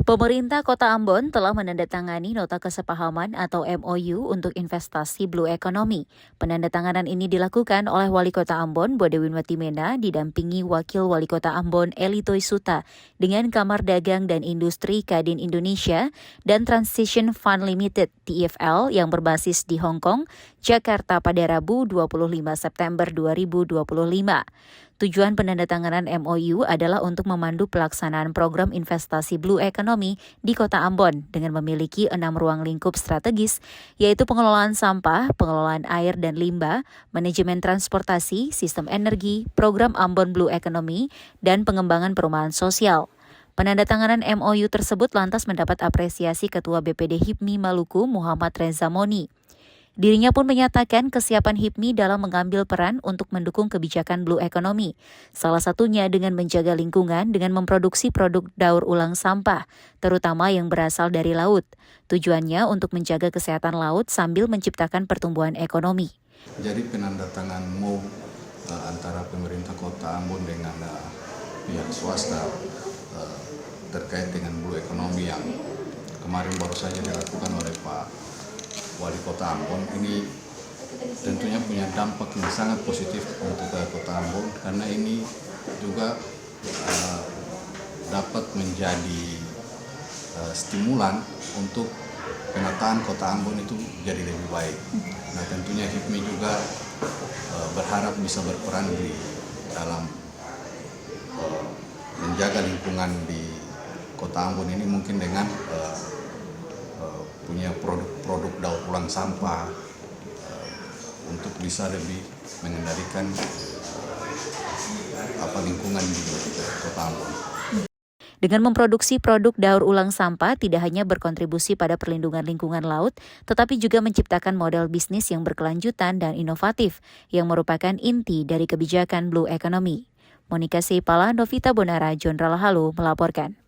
Pemerintah Kota Ambon telah menandatangani Nota Kesepahaman atau MOU untuk investasi Blue Economy. Penandatanganan ini dilakukan oleh Wali Kota Ambon, Bodewin Watimena, didampingi Wakil Wali Kota Ambon, Elitoy Suta, dengan Kamar Dagang dan Industri Kadin Indonesia dan Transition Fund Limited, TFL, yang berbasis di Hong Kong, Jakarta pada Rabu 25 September 2025. Tujuan penandatanganan MOU adalah untuk memandu pelaksanaan program investasi Blue Economy di Kota Ambon dengan memiliki 6 ruang lingkup strategis, yaitu pengelolaan sampah, pengelolaan air dan limbah, manajemen transportasi, sistem energi, program Ambon Blue Economy, dan pengembangan perumahan sosial. Penandatanganan MOU tersebut lantas mendapat apresiasi Ketua BPD HIPMI Maluku Muhammad Reza Moni. Dirinya pun menyatakan kesiapan HIPMI dalam mengambil peran untuk mendukung kebijakan Blue Economy. Salah satunya dengan menjaga lingkungan dengan memproduksi produk daur ulang sampah, terutama yang berasal dari laut. Tujuannya untuk menjaga kesehatan laut sambil menciptakan pertumbuhan ekonomi. Jadi penandatangan MOU antara pemerintah Kota Ambon dengan pihak swasta terkait dengan Blue Economy yang kemarin baru saja dilakukan oleh Pak Wali Kota Ambon ini tentunya punya dampak yang sangat positif untuk Kota Ambon, karena ini juga dapat menjadi stimulan untuk penataan Kota Ambon itu jadi lebih baik. Nah, tentunya HIPMI juga berharap bisa berperan di dalam menjaga lingkungan di Kota Ambon ini, mungkin dengan punya produk daur ulang sampah untuk bisa lebih mengendalikan lingkungan di Kota Ambon. Dengan memproduksi produk daur ulang sampah tidak hanya berkontribusi pada perlindungan lingkungan laut, tetapi juga menciptakan model bisnis yang berkelanjutan dan inovatif, yang merupakan inti dari kebijakan Blue Economy. Monika Seipala, Novita Bonara, Jonral Halu melaporkan.